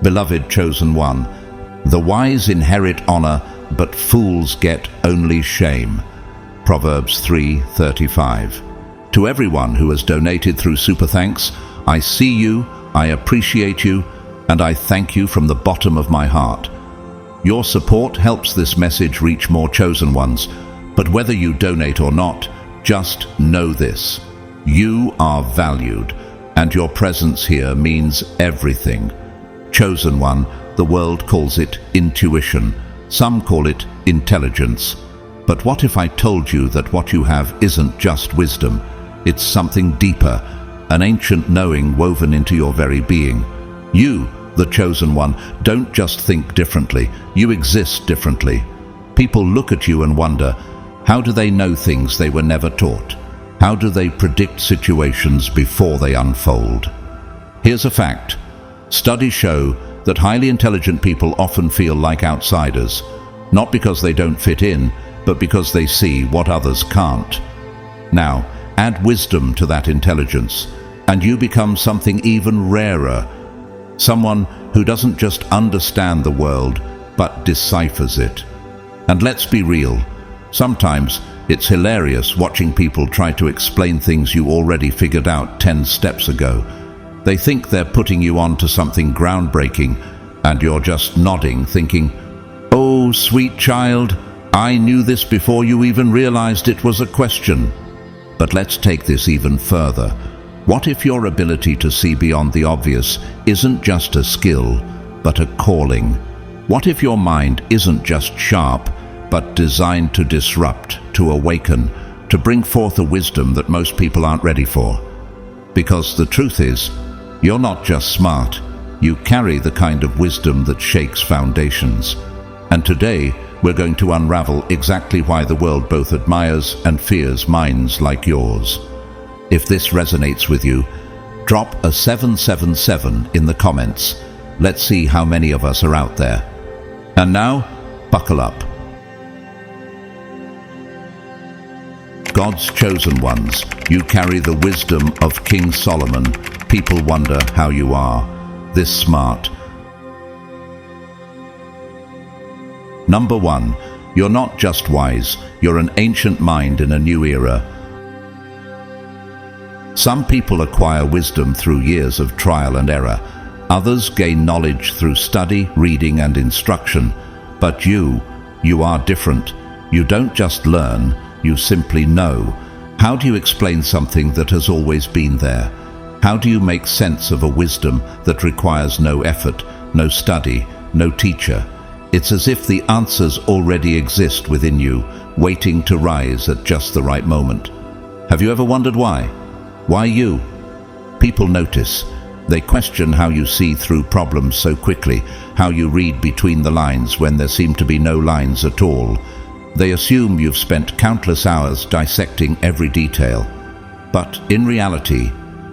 Beloved chosen one, the wise inherit honor, but fools get only shame. Proverbs 3:35. To everyone who has donated through Super Thanks, I see you, I appreciate you, and I thank you from the bottom of my heart. Your support helps this message reach more chosen ones, but whether you donate or not, just know this: you are valued, and your presence here means everything. Chosen one, the world calls it intuition. Some call it intelligence. But what if I told you that what you have isn't just wisdom? It's something deeper, an ancient knowing woven into your very being. You, the chosen one, don't just think differently, you exist differently. People look at you and wonder, how do they know things they were never taught? How do they predict situations before they unfold? Here's a fact. Studies show that highly intelligent people often feel like outsiders, not because they don't fit in, but because they see what others can't. Now, add wisdom to that intelligence, and you become something even rarer. Someone who doesn't just understand the world, but deciphers it. And let's be real, sometimes it's hilarious watching people try to explain things you already figured out 10 steps ago. They think they're putting you on to something groundbreaking, and you're just nodding, thinking, "Oh, sweet child, I knew this before you even realized it was a question." But let's take this even further. What if your ability to see beyond the obvious isn't just a skill, but a calling? What if your mind isn't just sharp, but designed to disrupt, to awaken, to bring forth a wisdom that most people aren't ready for? Because the truth is, you're not just smart, you carry the kind of wisdom that shakes foundations. And today, we're going to unravel exactly why the world both admires and fears minds like yours. If this resonates with you, drop a 777 in the comments. Let's see how many of us are out there. And now, buckle up. God's chosen ones, you carry the wisdom of King Solomon. People wonder how you are this smart. Number 1, you're not just wise, you're an ancient mind in a new era. Some people acquire wisdom through years of trial and error. Others gain knowledge through study, reading, and instruction. But you are different. You don't just learn, you simply know. How do you explain something that has always been there? How do you make sense of a wisdom that requires no effort, no study, no teacher? It's as if the answers already exist within you, waiting to rise at just the right moment. Have you ever wondered why? Why you? People notice. They question how you see through problems so quickly, how you read between the lines when there seem to be no lines at all. They assume you've spent countless hours dissecting every detail. But in reality,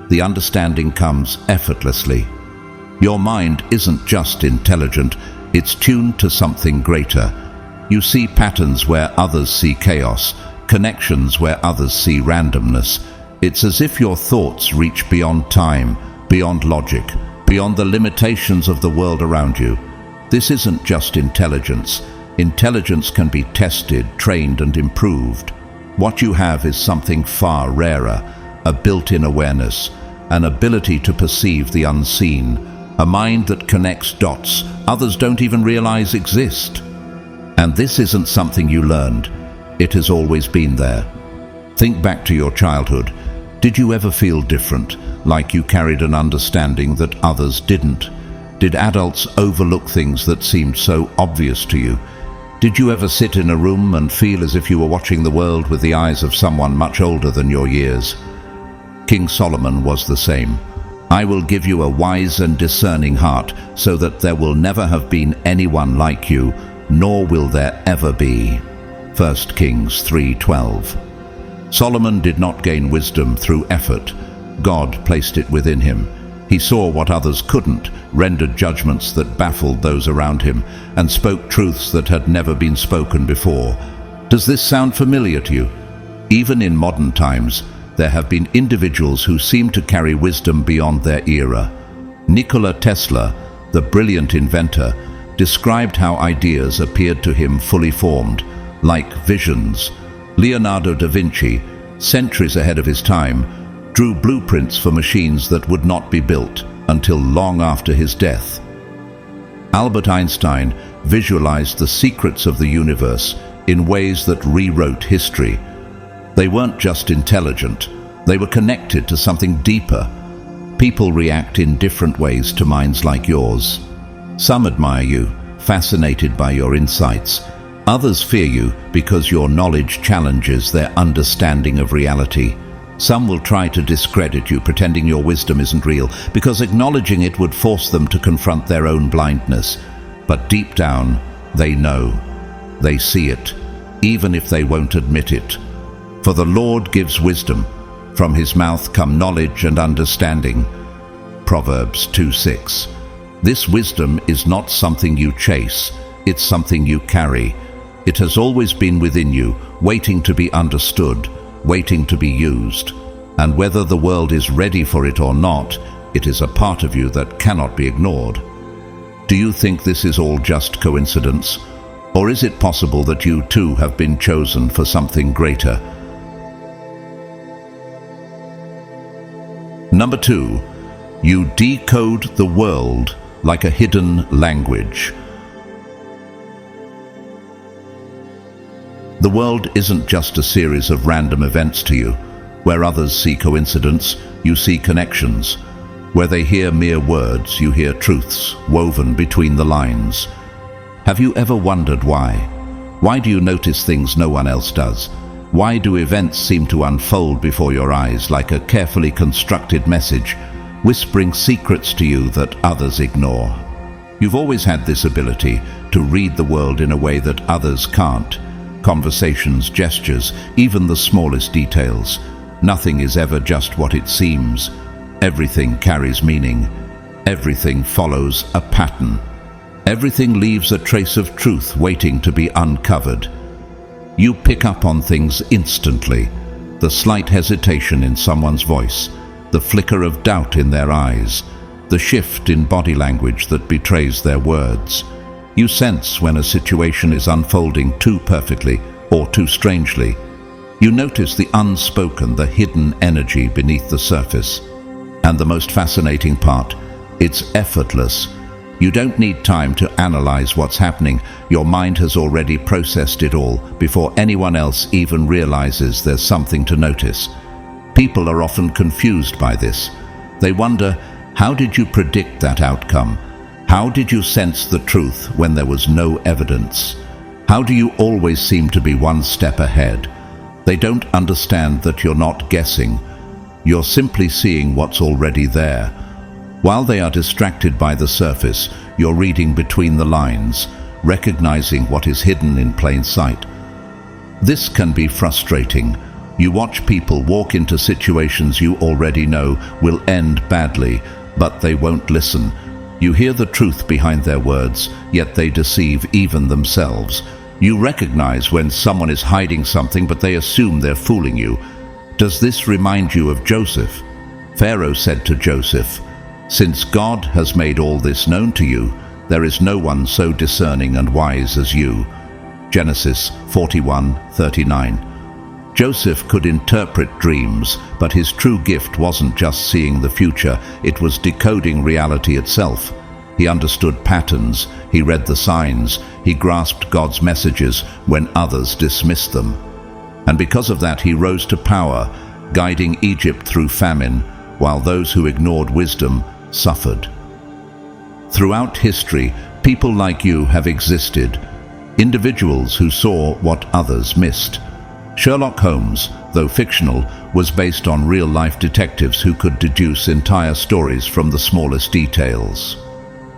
the understanding comes effortlessly. Your mind isn't just intelligent, it's tuned to something greater. You see patterns where others see chaos, connections where others see randomness. It's as if your thoughts reach beyond time, beyond logic, beyond the limitations of the world around you. This isn't just intelligence. Intelligence can be tested, trained, and improved. What you have is something far rarer, a built-in awareness, an ability to perceive the unseen, a mind that connects dots others don't even realize exist. And this isn't something you learned. It has always been there. Think back to your childhood. Did you ever feel different, like you carried an understanding that others didn't? Did adults overlook things that seemed so obvious to you? Did you ever sit in a room and feel as if you were watching the world with the eyes of someone much older than your years? King Solomon was the same. I will give you a wise and discerning heart, so that there will never have been anyone like you, nor will there ever be. 1 Kings 3:12. Solomon did not gain wisdom through effort. God placed it within him. He saw what others couldn't, rendered judgments that baffled those around him, and spoke truths that had never been spoken before. Does this sound familiar to you? Even in modern times, there have been individuals who seem to carry wisdom beyond their era. Nikola Tesla, the brilliant inventor, described how ideas appeared to him fully formed, like visions. Leonardo da Vinci, centuries ahead of his time, drew blueprints for machines that would not be built until long after his death. Albert Einstein visualized the secrets of the universe in ways that rewrote history. They weren't just intelligent, they were connected to something deeper. People react in different ways to minds like yours. Some admire you, fascinated by your insights. Others fear you because your knowledge challenges their understanding of reality. Some will try to discredit you, pretending your wisdom isn't real, because acknowledging it would force them to confront their own blindness. But deep down, they know. They see it, even if they won't admit it. For the Lord gives wisdom. From his mouth come knowledge and understanding. Proverbs 2:6. This wisdom is not something you chase, it's something you carry. It has always been within you, waiting to be understood, waiting to be used. And whether the world is ready for it or not, it is a part of you that cannot be ignored. Do you think this is all just coincidence? Or is it possible that you too have been chosen for something greater? Number 2, you decode the world like a hidden language. The world isn't just a series of random events to you. Where others see coincidence, you see connections. Where they hear mere words, you hear truths woven between the lines. Have you ever wondered why? Why do you notice things no one else does? Why do events seem to unfold before your eyes like a carefully constructed message, whispering secrets to you that others ignore? You've always had this ability to read the world in a way that others can't. Conversations, gestures, even the smallest details. Nothing is ever just what it seems. Everything carries meaning. Everything follows a pattern. Everything leaves a trace of truth waiting to be uncovered. You pick up on things instantly. The slight hesitation in someone's voice, the flicker of doubt in their eyes, the shift in body language that betrays their words. You sense when a situation is unfolding too perfectly or too strangely. You notice the unspoken, the hidden energy beneath the surface. And the most fascinating part, it's effortless. You don't need time to analyze what's happening. Your mind has already processed it all before anyone else even realizes there's something to notice. People are often confused by this. They wonder, how did you predict that outcome? How did you sense the truth when there was no evidence? How do you always seem to be one step ahead? They don't understand that you're not guessing. You're simply seeing what's already there. While they are distracted by the surface, you're reading between the lines, recognizing what is hidden in plain sight. This can be frustrating. You watch people walk into situations you already know will end badly, but they won't listen. You hear the truth behind their words, yet they deceive even themselves. You recognize when someone is hiding something, but they assume they're fooling you. Does this remind you of Joseph? Pharaoh said to Joseph, "Since God has made all this known to you, there is no one so discerning and wise as you." Genesis 41:39. Joseph could interpret dreams, but his true gift wasn't just seeing the future, it was decoding reality itself. He understood patterns, he read the signs, he grasped God's messages when others dismissed them. And because of that, he rose to power, guiding Egypt through famine, while those who ignored wisdom suffered. Throughout history, people like you have existed, individuals who saw what others missed. Sherlock Holmes, though fictional, was based on real-life detectives who could deduce entire stories from the smallest details.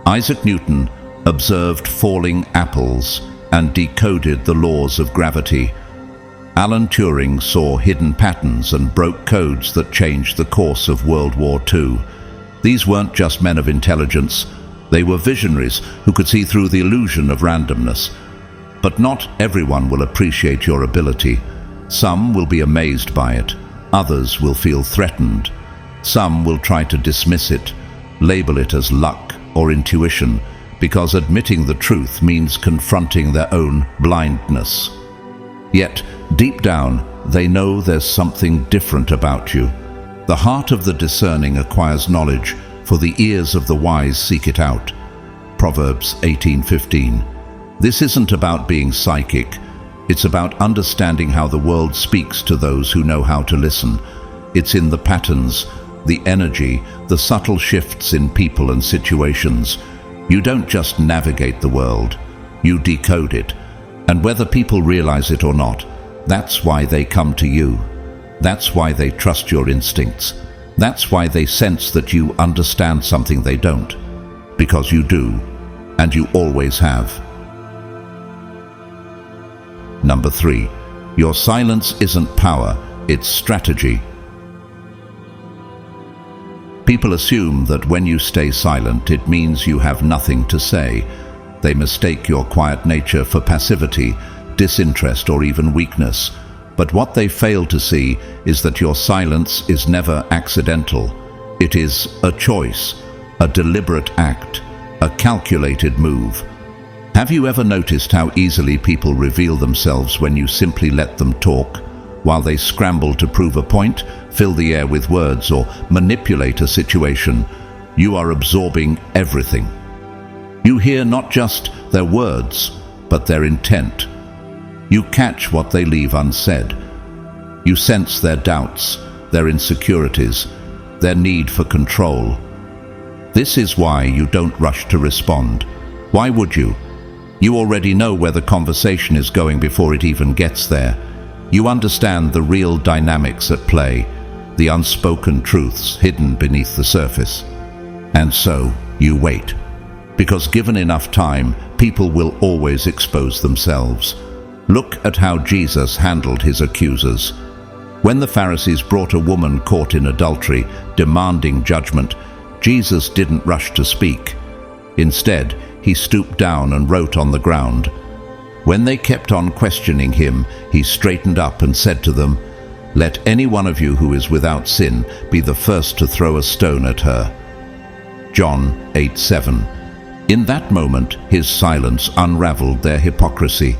Isaac Newton observed falling apples and decoded the laws of gravity. Alan Turing saw hidden patterns and broke codes that changed the course of World War II. These weren't just men of intelligence, they were visionaries who could see through the illusion of randomness. But not everyone will appreciate your ability. Some will be amazed by it, others will feel threatened. Some will try to dismiss it, label it as luck or intuition, because admitting the truth means confronting their own blindness. Yet, deep down, they know there's something different about you. The heart of the discerning acquires knowledge, for the ears of the wise seek it out. Proverbs 18:15. This isn't about being psychic. It's about understanding how the world speaks to those who know how to listen. It's in the patterns, the energy, the subtle shifts in people and situations. You don't just navigate the world, you decode it. And whether people realize it or not, that's why they come to you. That's why they trust your instincts. That's why they sense that you understand something they don't. Because you do, and you always have. Number 3, your silence isn't power, it's strategy. People assume that when you stay silent, it means you have nothing to say. They mistake your quiet nature for passivity, disinterest, or even weakness. But what they fail to see is that your silence is never accidental. It is a choice, a deliberate act, a calculated move. Have you ever noticed how easily people reveal themselves when you simply let them talk? While they scramble to prove a point, fill the air with words, or manipulate a situation, you are absorbing everything. You hear not just their words, but their intent. You catch what they leave unsaid. You sense their doubts, their insecurities, their need for control. This is why you don't rush to respond. Why would you? You already know where the conversation is going before it even gets there. You understand the real dynamics at play, the unspoken truths hidden beneath the surface. And so, you wait. Because given enough time, people will always expose themselves. Look at how Jesus handled his accusers. When the Pharisees brought a woman caught in adultery, demanding judgment, Jesus didn't rush to speak. Instead, he stooped down and wrote on the ground. When they kept on questioning him, he straightened up and said to them, "Let any one of you who is without sin be the first to throw a stone at her." John 8:7. In that moment, his silence unraveled their hypocrisy.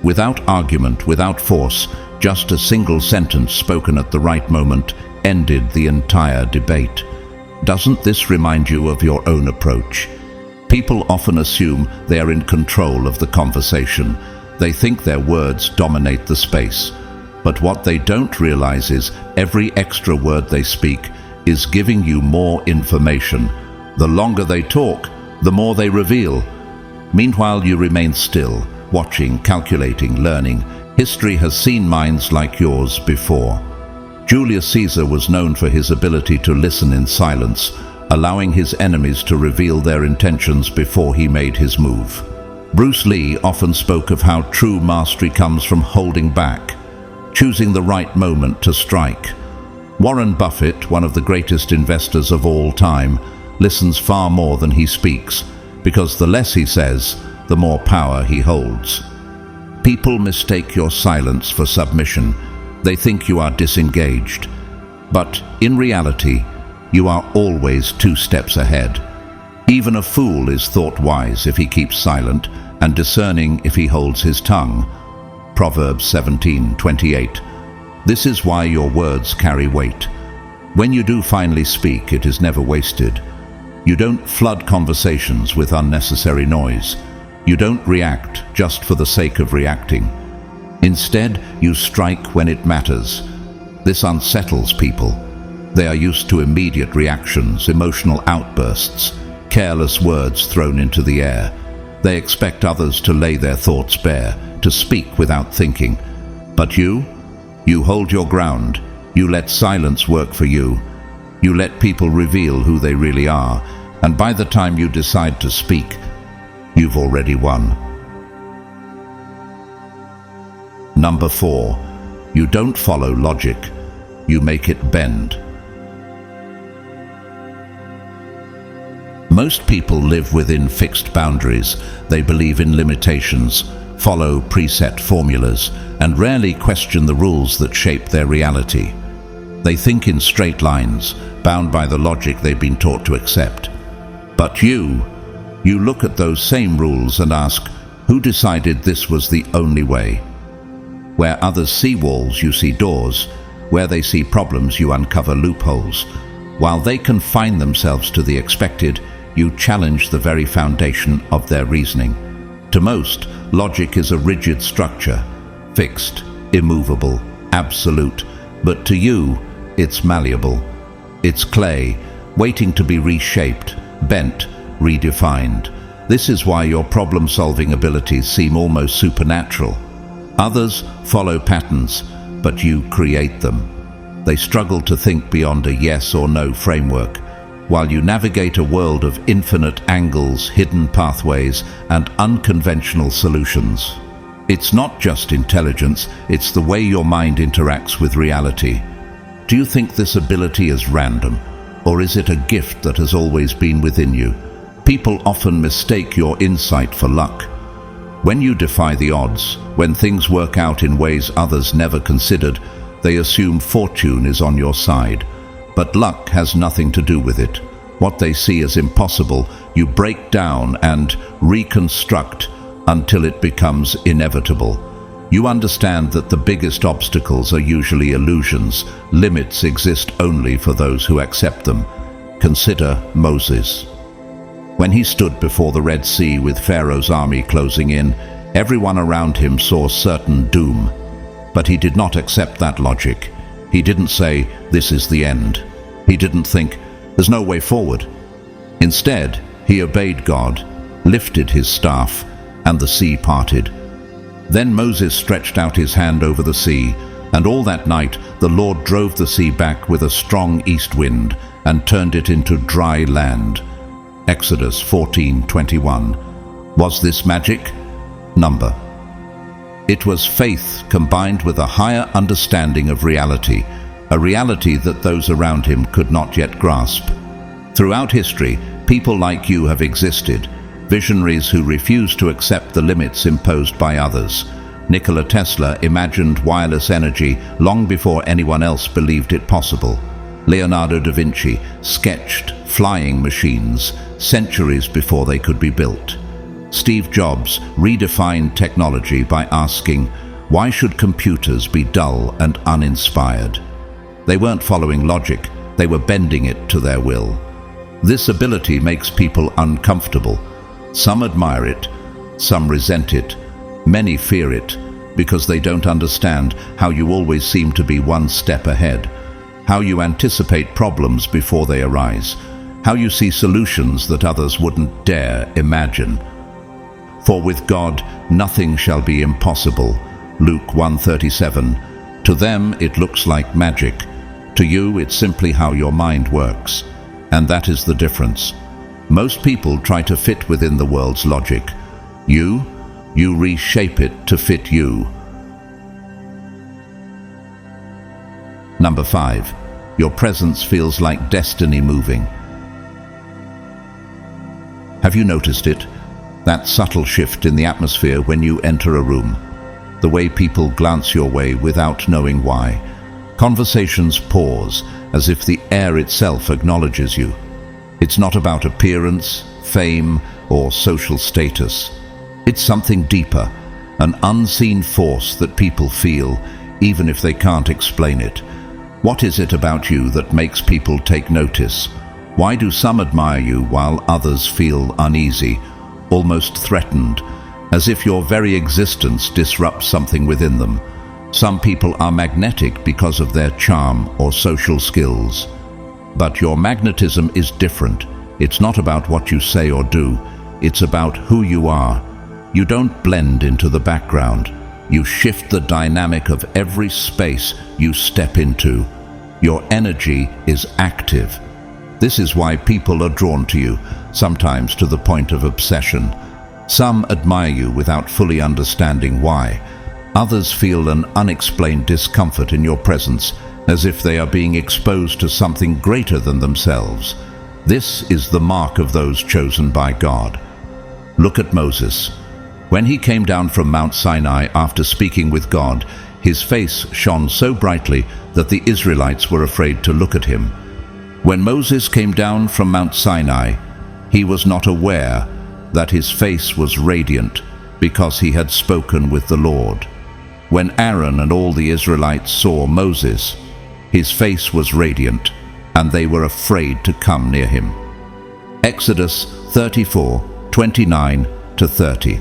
Without argument, without force, just a single sentence spoken at the right moment ended the entire debate. Doesn't this remind you of your own approach? People often assume they are in control of the conversation. They think their words dominate the space. But what they don't realize is every extra word they speak is giving you more information. The longer they talk, the more they reveal. Meanwhile, you remain still, watching, calculating, learning. History has seen minds like yours before. Julius Caesar was known for his ability to listen in silence, allowing his enemies to reveal their intentions before he made his move. Bruce Lee often spoke of how true mastery comes from holding back, choosing the right moment to strike. Warren Buffett, one of the greatest investors of all time, listens far more than he speaks, because the less he says, the more power he holds. People mistake your silence for submission. They think you are disengaged. But in reality, you are always 2 steps ahead. Even a fool is thought wise if he keeps silent, and discerning if he holds his tongue. Proverbs 17:28. This is why your words carry weight. When you do finally speak, it is never wasted. You don't flood conversations with unnecessary noise. You don't react just for the sake of reacting. Instead, you strike when it matters. This unsettles people. They are used to immediate reactions, emotional outbursts, careless words thrown into the air. They expect others to lay their thoughts bare, to speak without thinking. But you hold your ground. You let silence work for you. You let people reveal who they really are. And by the time you decide to speak, you've already won. Number 4, you don't follow logic. You make it bend. Most people live within fixed boundaries. They believe in limitations, follow preset formulas, and rarely question the rules that shape their reality. They think in straight lines, bound by the logic they've been taught to accept. But you You look at those same rules and ask, who decided this was the only way? Where others see walls, you see doors. Where they see problems, you uncover loopholes. While they confine themselves to the expected, you challenge the very foundation of their reasoning. To most, logic is a rigid structure, fixed, immovable, absolute. But to you, it's malleable. It's clay, waiting to be reshaped, bent, redefined. This is why your problem-solving abilities seem almost supernatural. Others follow patterns, but you create them. They struggle to think beyond a yes or no framework, while you navigate a world of infinite angles, hidden pathways, and unconventional solutions. It's not just intelligence, it's the way your mind interacts with reality. Do you think this ability is random, or is it a gift that has always been within you? People often mistake your insight for luck. When you defy the odds, when things work out in ways others never considered, they assume fortune is on your side. But luck has nothing to do with it. What they see as impossible, you break down and reconstruct until it becomes inevitable. You understand that the biggest obstacles are usually illusions. Limits exist only for those who accept them. Consider Moses. When he stood before the Red Sea with Pharaoh's army closing in, everyone around him saw certain doom. But he did not accept that logic. He didn't say, "This is the end." He didn't think, "There's no way forward." Instead, he obeyed God, lifted his staff, and the sea parted. Then Moses stretched out his hand over the sea, and all that night the Lord drove the sea back with a strong east wind and turned it into dry land. Exodus 14:21. Was this magic? Number. It was faith combined with a higher understanding of reality, a reality that those around him could not yet grasp. Throughout history, people like you have existed, visionaries who refused to accept the limits imposed by others. Nikola Tesla imagined wireless energy long before anyone else believed it possible. Leonardo da Vinci sketched flying machines centuries before they could be built. Steve Jobs redefined technology by asking, why should computers be dull and uninspired? They weren't following logic, they were bending it to their will. This ability makes people uncomfortable. Some admire it, some resent it, many fear it, because they don't understand how you always seem to be one step ahead, how you anticipate problems before they arise, how you see solutions that others wouldn't dare imagine. For with God nothing shall be impossible. Luke 1:37. To them it looks like magic. To you it's simply how your mind works. And that is the difference. Most people try to fit within the world's logic. You reshape it to fit you. Number 5. Your presence feels like destiny moving. Have you noticed it? That subtle shift in the atmosphere when you enter a room. The way people glance your way without knowing why. Conversations pause, as if the air itself acknowledges you. It's not about appearance, fame, or social status. It's something deeper, an unseen force that people feel, even if they can't explain it. What is it about you that makes people take notice? Why do some admire you while others feel uneasy, almost threatened, as if your very existence disrupts something within them? Some people are magnetic because of their charm or social skills. But your magnetism is different. It's not about what you say or do. It's about who you are. You don't blend into the background. You shift the dynamic of every space you step into. Your energy is active. This is why people are drawn to you, sometimes to the point of obsession. Some admire you without fully understanding why. Others feel an unexplained discomfort in your presence, as if they are being exposed to something greater than themselves. This is the mark of those chosen by God. Look at Moses. When he came down from Mount Sinai after speaking with God, his face shone so brightly that the Israelites were afraid to look at him. When Moses came down from Mount Sinai, he was not aware that his face was radiant because he had spoken with the Lord. When Aaron and all the Israelites saw Moses, his face was radiant, and they were afraid to come near him. Exodus 34:29-30.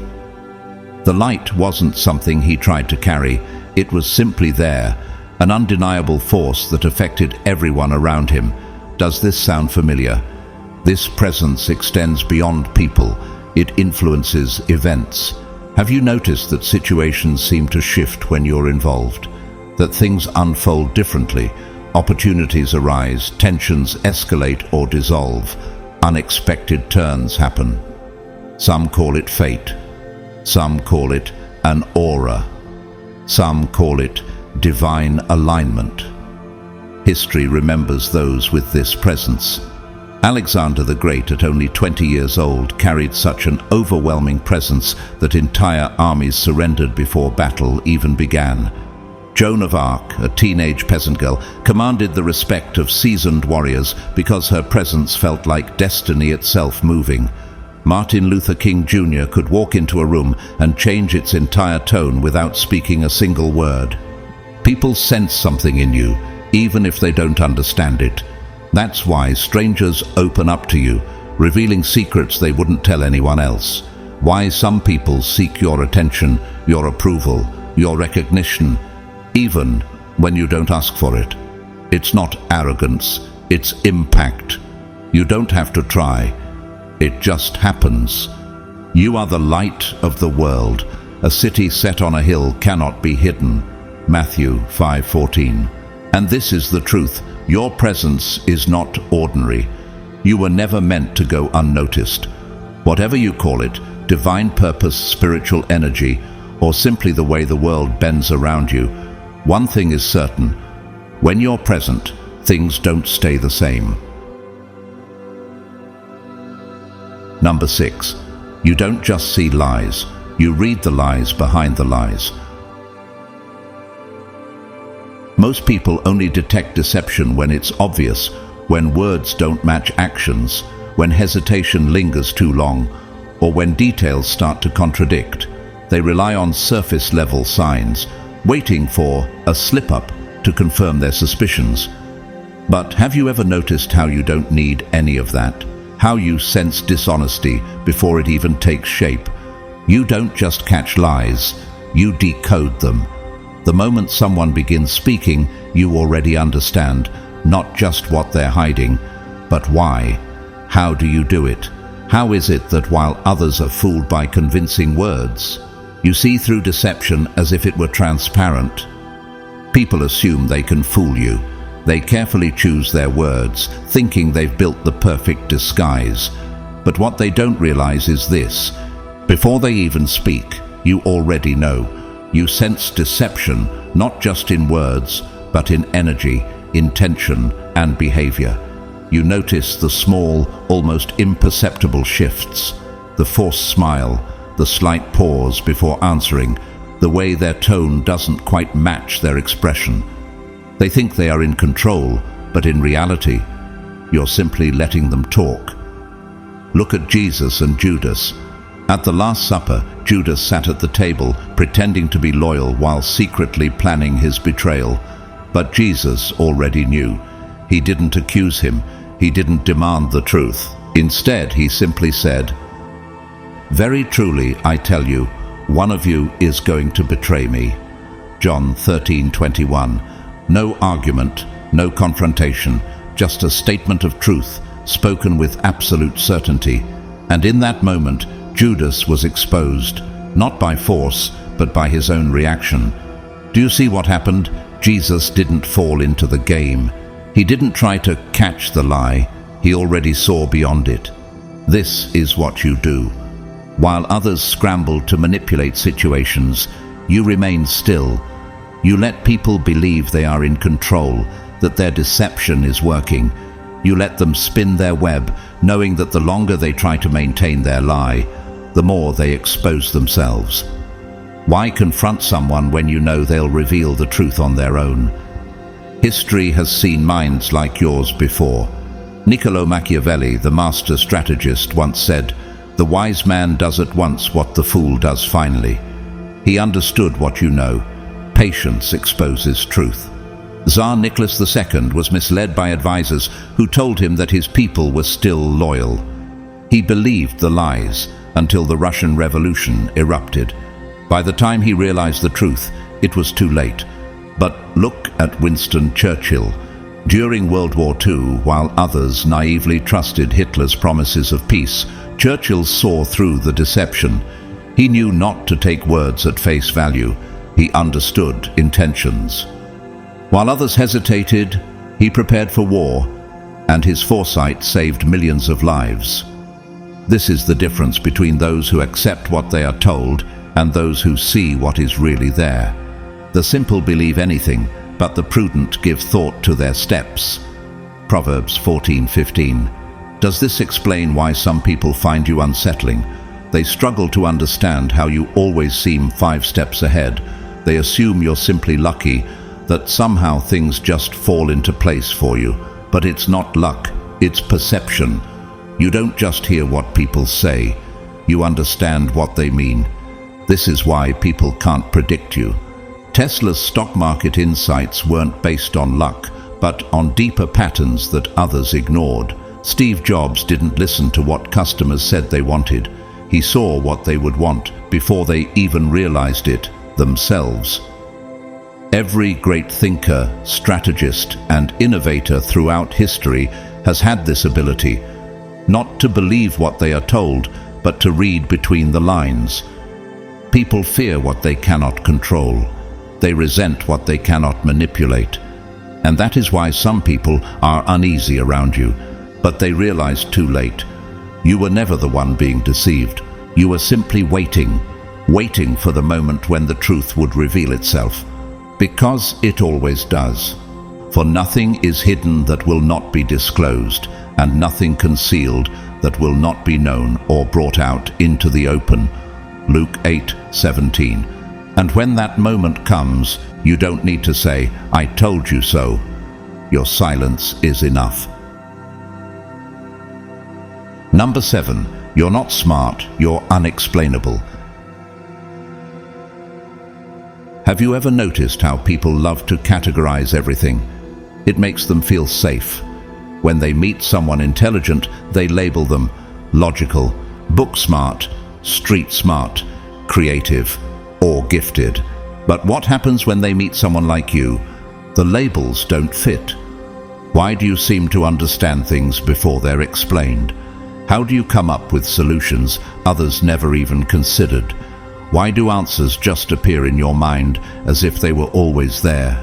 The light wasn't something he tried to carry, it was simply there, an undeniable force that affected everyone around him. Does this sound familiar? This presence extends beyond people, it influences events. Have you noticed that situations seem to shift when you're involved? That things unfold differently, opportunities arise, tensions escalate or dissolve, unexpected turns happen. Some call it fate. Some call it an aura. Some call it divine alignment. History remembers those with this presence. Alexander the Great, at only 20 years old, carried such an overwhelming presence that entire armies surrendered before battle even began. Joan of Arc, a teenage peasant girl, commanded the respect of seasoned warriors because her presence felt like destiny itself moving. Martin Luther King Jr. could walk into a room and change its entire tone without speaking a single word. People sense something in you, even if they don't understand it. That's why strangers open up to you, revealing secrets they wouldn't tell anyone else. Why some people seek your attention, your approval, your recognition, even when you don't ask for it. It's not arrogance, it's impact. You don't have to try. It just happens. You are the light of the world. A city set on a hill cannot be hidden. Matthew 5:14. And this is the truth. Your presence is not ordinary. You were never meant to go unnoticed. Whatever you call it, divine purpose, spiritual energy, or simply the way the world bends around you, one thing is certain. When you're present, things don't stay the same. Number 6. You don't just see lies. You read the lies behind the lies. Most people only detect deception when it's obvious, when words don't match actions, when hesitation lingers too long, or when details start to contradict. They rely on surface-level signs, waiting for a slip-up to confirm their suspicions. But have you ever noticed how you don't need any of that? How you sense dishonesty before it even takes shape? You don't just catch lies, you decode them. The moment someone begins speaking, you already understand, not just what they're hiding, but why. How do you do it? How is it that while others are fooled by convincing words, you see through deception as if it were transparent? People assume they can fool you. They carefully choose their words, thinking they've built the perfect disguise. But what they don't realize is this. Before they even speak, you already know. You sense deception, not just in words, but in energy, intention, and behavior. You notice the small, almost imperceptible shifts, the forced smile, the slight pause before answering, the way their tone doesn't quite match their expression. They think they are in control, but in reality, you're simply letting them talk. Look at Jesus and Judas. At the Last Supper, Judas sat at the table, pretending to be loyal while secretly planning his betrayal. But Jesus already knew. He didn't accuse him. He didn't demand the truth. Instead, he simply said, "Very truly, I tell you, one of you is going to betray me." John 13:21. No argument, no confrontation, just a statement of truth, spoken with absolute certainty. And in that moment, Judas was exposed, not by force, but by his own reaction. Do you see what happened? Jesus didn't fall into the game. He didn't try to catch the lie. He already saw beyond it. This is what you do. While others scramble to manipulate situations, you remain still. You let people believe they are in control, that their deception is working. You let them spin their web, knowing that the longer they try to maintain their lie, the more they expose themselves. Why confront someone when you know they'll reveal the truth on their own? History has seen minds like yours before. Niccolo Machiavelli, the master strategist, once said, The wise man does at once what the fool does finally. He understood what you know. Patience exposes truth. Tsar Nicholas II was misled by advisors who told him that his people were still loyal. He believed the lies until the Russian Revolution erupted. By the time he realized the truth, it was too late. But look at Winston Churchill. During World War II, while others naively trusted Hitler's promises of peace, Churchill saw through the deception. He knew not to take words at face value. He understood intentions. While others hesitated, he prepared for war, and his foresight saved millions of lives. This is the difference between those who accept what they are told and those who see what is really there. The simple believe anything, but the prudent give thought to their steps. Proverbs 14:15. Does this explain why some people find you unsettling? They struggle to understand how you always seem 5 steps ahead. They assume you're simply lucky, that somehow things just fall into place for you. But it's not luck, it's perception. You don't just hear what people say, you understand what they mean. This is why people can't predict you. Tesla's stock market insights weren't based on luck, but on deeper patterns that others ignored. Steve Jobs didn't listen to what customers said they wanted. He saw what they would want before they even realized it themselves. Every great thinker, strategist, and innovator throughout history has had this ability, not to believe what they are told, but to read between the lines. People fear what they cannot control. They resent what they cannot manipulate. And that is why some people are uneasy around you, but they realize too late. You were never the one being deceived. You were simply waiting for the moment when the truth would reveal itself. Because it always does. For nothing is hidden that will not be disclosed, and nothing concealed that will not be known or brought out into the open. Luke 8:17. And when that moment comes, you don't need to say, "I told you so." Your silence is enough. Number 7. You're not smart, you're unexplainable. Have you ever noticed how people love to categorize everything? It makes them feel safe. When they meet someone intelligent, they label them logical, book smart, street smart, creative, or gifted. But what happens when they meet someone like you? The labels don't fit. Why do you seem to understand things before they're explained? How do you come up with solutions others never even considered? Why do answers just appear in your mind as if they were always there?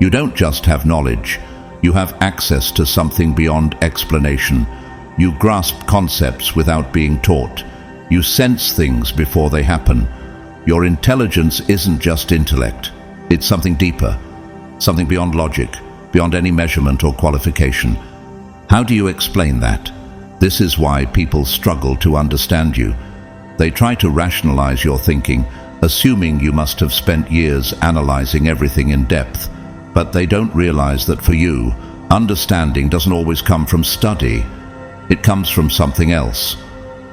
You don't just have knowledge, you have access to something beyond explanation. You grasp concepts without being taught. You sense things before they happen. Your intelligence isn't just intellect, it's something deeper, something beyond logic, beyond any measurement or qualification. How do you explain that? This is why people struggle to understand you. They try to rationalize your thinking, assuming you must have spent years analyzing everything in depth. But they don't realize that for you, understanding doesn't always come from study. It comes from something else.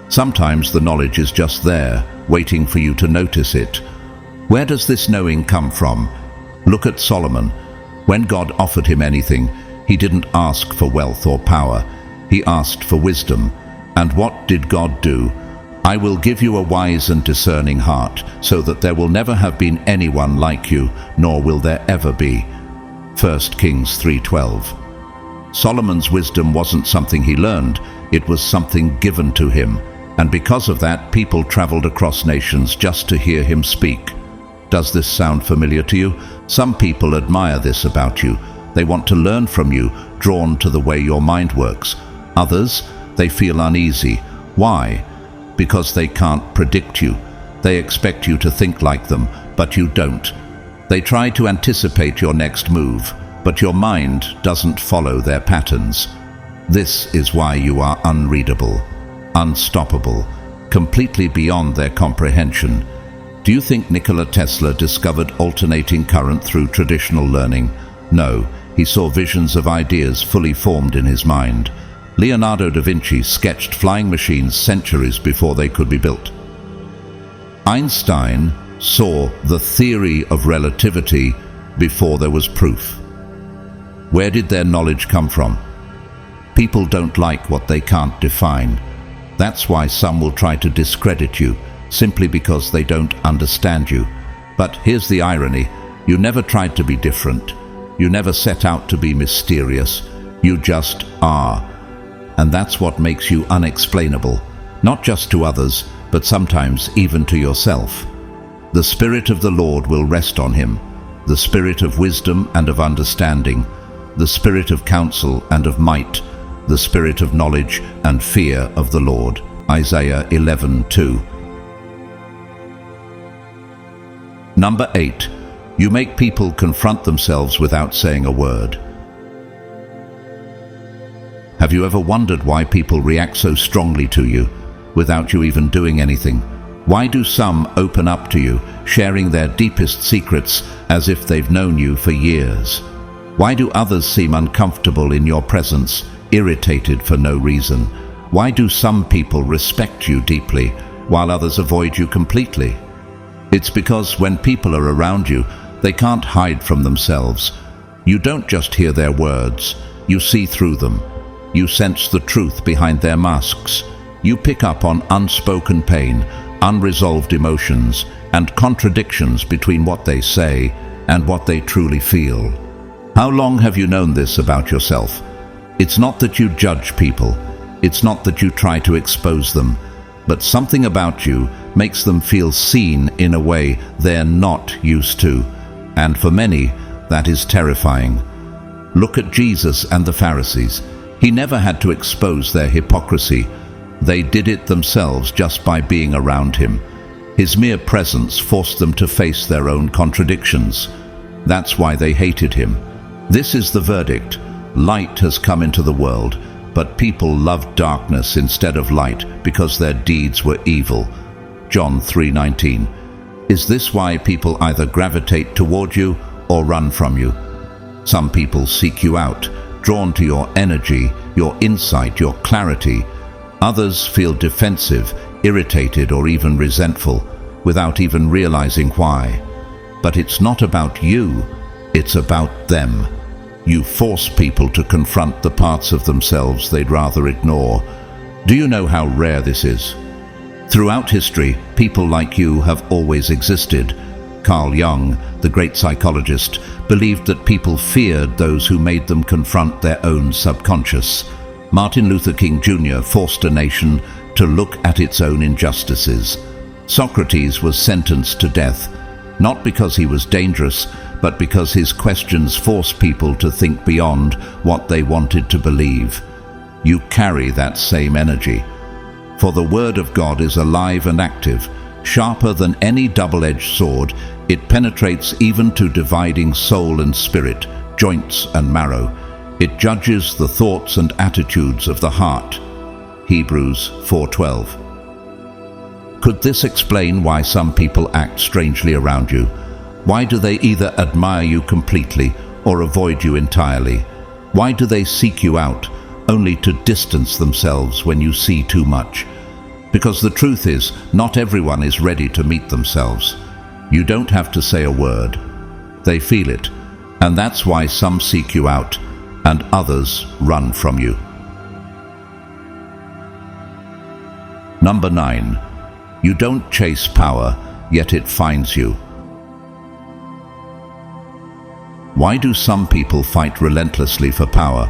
Sometimes the knowledge is just there, waiting for you to notice it. Where does this knowing come from? Look at Solomon. When God offered him anything, he didn't ask for wealth or power. He asked for wisdom. And what did God do? "I will give you a wise and discerning heart, so that there will never have been anyone like you, nor will there ever be." 1 Kings 3:12. Solomon's wisdom wasn't something he learned, it was something given to him. And because of that, people traveled across nations just to hear him speak. Does this sound familiar to you? Some people admire this about you. They want to learn from you, drawn to the way your mind works. Others, they feel uneasy. Why? Because they can't predict you. They expect you to think like them, but you don't. They try to anticipate your next move, but your mind doesn't follow their patterns. This is why you are unreadable, unstoppable, completely beyond their comprehension. Do you think Nikola Tesla discovered alternating current through traditional learning? No, he saw visions of ideas fully formed in his mind. Leonardo da Vinci sketched flying machines centuries before they could be built. Einstein saw the theory of relativity before there was proof. Where did their knowledge come from? People don't like what they can't define. That's why some will try to discredit you, simply because they don't understand you. But here's the irony: you never tried to be different. You never set out to be mysterious. You just are. And that's what makes you unexplainable, not just to others, but sometimes even to yourself. The Spirit of the Lord will rest on him, the Spirit of wisdom and of understanding, the Spirit of counsel and of might, the Spirit of knowledge and fear of the Lord. Isaiah 11:2. Number 8. You make people confront themselves without saying a word. Have you ever wondered why people react so strongly to you without you even doing anything? Why do some open up to you, sharing their deepest secrets as if they've known you for years? Why do others seem uncomfortable in your presence, irritated for no reason? Why do some people respect you deeply while others avoid you completely? It's because when people are around you, they can't hide from themselves. You don't just hear their words, you see through them. You sense the truth behind their masks. You pick up on unspoken pain, unresolved emotions, and contradictions between what they say and what they truly feel. How long have you known this about yourself? It's not that you judge people. It's not that you try to expose them. But something about you makes them feel seen in a way they're not used to. And for many, that is terrifying. Look at Jesus and the Pharisees. He never had to expose their hypocrisy. They did it themselves just by being around him. His mere presence forced them to face their own contradictions. That's why they hated him. This is the verdict. Light has come into the world, but people loved darkness instead of light because their deeds were evil. John 3:19. Is this why people either gravitate toward you or run from you? Some people seek you out, drawn to your energy, your insight, your clarity. Others feel defensive, irritated, or even resentful, without even realizing why. But it's not about you, it's about them. You force people to confront the parts of themselves they'd rather ignore. Do you know how rare this is? Throughout history, people like you have always existed. Carl Jung, the great psychologist, believed that people feared those who made them confront their own subconscious. Martin Luther King Jr. forced a nation to look at its own injustices. Socrates was sentenced to death, not because he was dangerous, but because his questions forced people to think beyond what they wanted to believe. You carry that same energy. For the Word of God is alive and active, sharper than any double-edged sword. It penetrates even to dividing soul and spirit, joints and marrow. It judges the thoughts and attitudes of the heart. Hebrews 4:12. Could this explain why some people act strangely around you? Why do they either admire you completely or avoid you entirely? Why do they seek you out, only to distance themselves when you see too much? Because the truth is, not everyone is ready to meet themselves. You don't have to say a word. They feel it, and that's why some seek you out, and others run from you. Number 9. You don't chase power, yet it finds you. Why do some people fight relentlessly for power,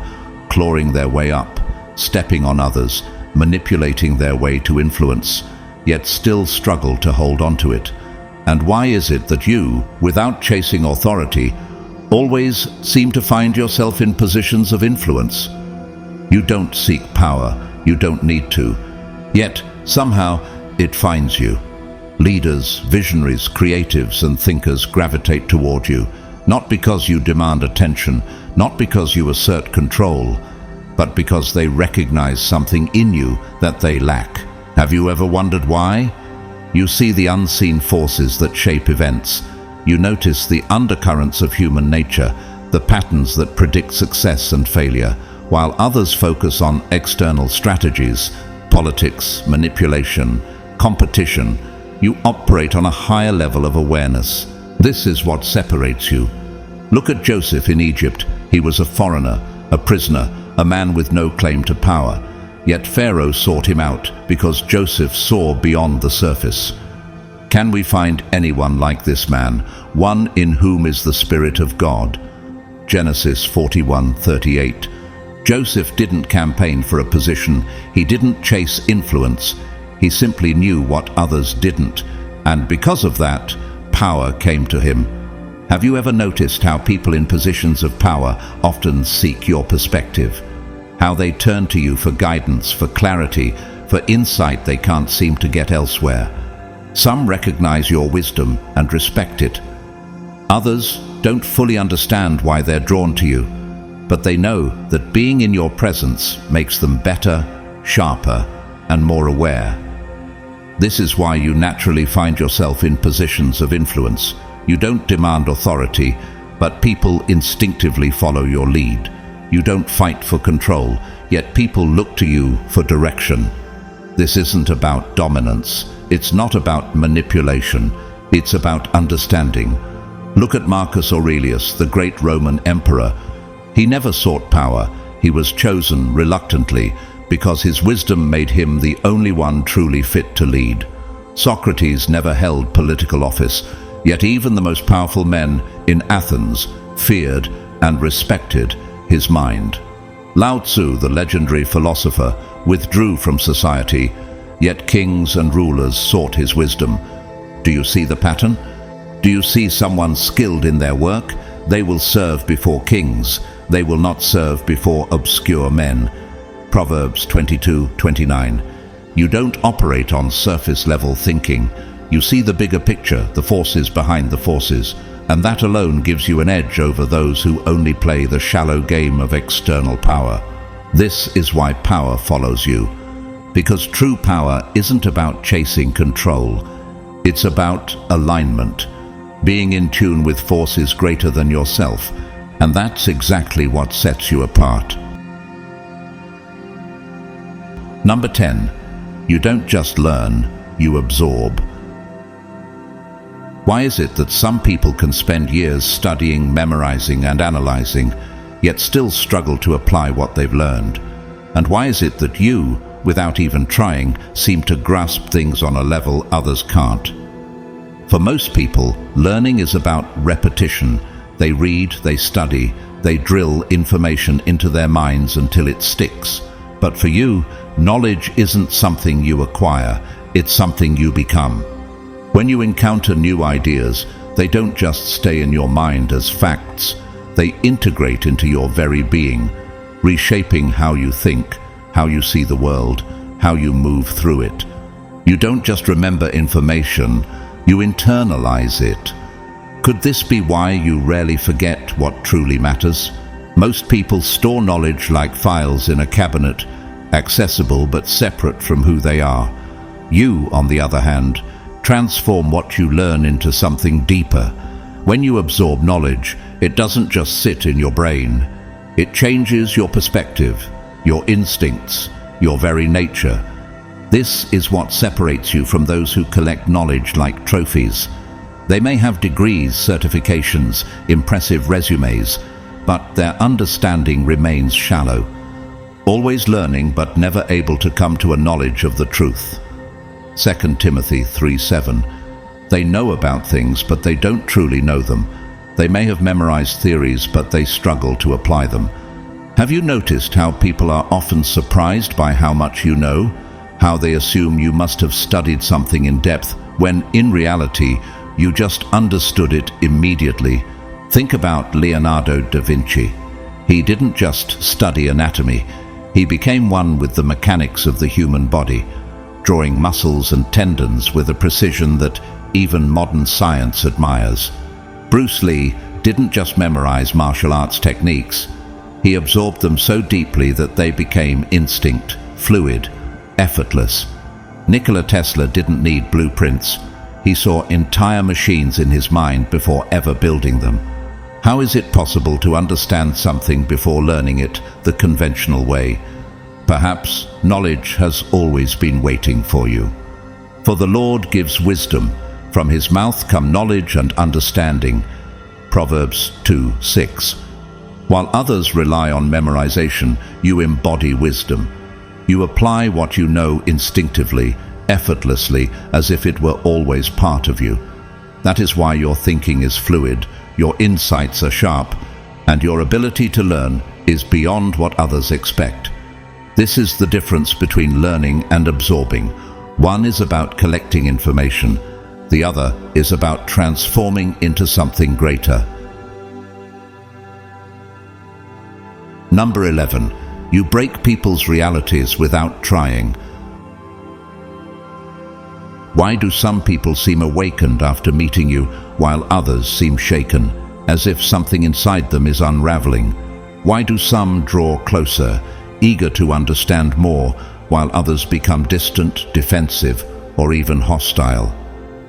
clawing their way up, stepping on others, manipulating their way to influence, yet still struggle to hold on to it? And why is it that you, without chasing authority, always seem to find yourself in positions of influence? You don't seek power, you don't need to, yet somehow it finds you. Leaders, visionaries, creatives, and thinkers gravitate toward you, not because you demand attention, not because you assert control, but because they recognize something in you that they lack. Have you ever wondered why? You see the unseen forces that shape events. You notice the undercurrents of human nature, the patterns that predict success and failure. while others focus on external strategies, politics, manipulation, competition. You operate on a higher level of awareness. This is what separates you. Look at Joseph in Egypt. He was a foreigner, a prisoner, a man with no claim to power. Yet Pharaoh sought him out because Joseph saw beyond the surface. Can we find anyone like this man, one in whom is the Spirit of God? Genesis 41:38. Joseph didn't campaign for a position. He didn't chase influence. He simply knew what others didn't, and because of that, power came to him. Have you ever noticed how people in positions of power often seek your perspective? How they turn to you for guidance, for clarity, for insight they can't seem to get elsewhere. Some recognize your wisdom and respect it. Others don't fully understand why they're drawn to you, but they know that being in your presence makes them better, sharper, and more aware. This is why you naturally find yourself in positions of influence. You don't demand authority, but people instinctively follow your lead. You don't fight for control, yet people look to you for direction. This isn't about dominance. It's not about manipulation. It's about understanding. Look at Marcus Aurelius, the great Roman emperor. He never sought power. He was chosen reluctantly because his wisdom made him the only one truly fit to lead. Socrates never held political office, yet even the most powerful men in Athens feared and respected his mind. Lao Tzu, the legendary philosopher, withdrew from society, yet kings and rulers sought his wisdom. Do you see the pattern? Do you see someone skilled in their work? They will serve before kings. They will not serve before obscure men. Proverbs 22:29. You don't operate on surface-level thinking. You see the bigger picture, the forces behind the forces, and that alone gives you an edge over those who only play the shallow game of external power. This is why power follows you. Because true power isn't about chasing control. It's about alignment, being in tune with forces greater than yourself, and that's exactly what sets you apart. Number 10. You don't just learn, you absorb. Why is it that some people can spend years studying, memorizing, and analyzing, yet still struggle to apply what they've learned? And why is it that you, without even trying, seem to grasp things on a level others can't? For most people, learning is about repetition. They read, they study, they drill information into their minds until it sticks. But for you, knowledge isn't something you acquire, it's something you become. When you encounter new ideas, they don't just stay in your mind as facts, they integrate into your very being, reshaping how you think, how you see the world, how you move through it. You don't just remember information, you internalize it. Could this be why you rarely forget what truly matters? Most people store knowledge like files in a cabinet, accessible but separate from who they are. You, on the other hand, transform what you learn into something deeper. When you absorb knowledge, it doesn't just sit in your brain. It changes your perspective, your instincts, your very nature. This is what separates you from those who collect knowledge like trophies. They may have degrees, certifications, impressive resumes, but their understanding remains shallow. Always learning but never able to come to a knowledge of the truth. 2 Timothy 3:7. They know about things but they don't truly know them. They may have memorized theories but they struggle to apply them. Have you noticed how people are often surprised by how much you know? How they assume you must have studied something in depth when in reality you just understood it immediately. Think about Leonardo da Vinci. He didn't just study anatomy. He became one with the mechanics of the human body, drawing muscles and tendons with a precision that even modern science admires. Bruce Lee didn't just memorize martial arts techniques. He absorbed them so deeply that they became instinct, fluid, effortless. Nikola Tesla didn't need blueprints. He saw entire machines in his mind before ever building them. How is it possible to understand something before learning it the conventional way? Perhaps knowledge has always been waiting for you. For the Lord gives wisdom. From his mouth come knowledge and understanding. Proverbs 2:6. While others rely on memorization, you embody wisdom. You apply what you know instinctively, effortlessly, as if it were always part of you. That is why your thinking is fluid, your insights are sharp, and your ability to learn is beyond what others expect. This is the difference between learning and absorbing. One is about collecting information, the other is about transforming into something greater. Number 11. You break people's realities without trying. Why do some people seem awakened after meeting you, while others seem shaken, as if something inside them is unraveling? Why do some draw closer, eager to understand more, while others become distant, defensive, or even hostile?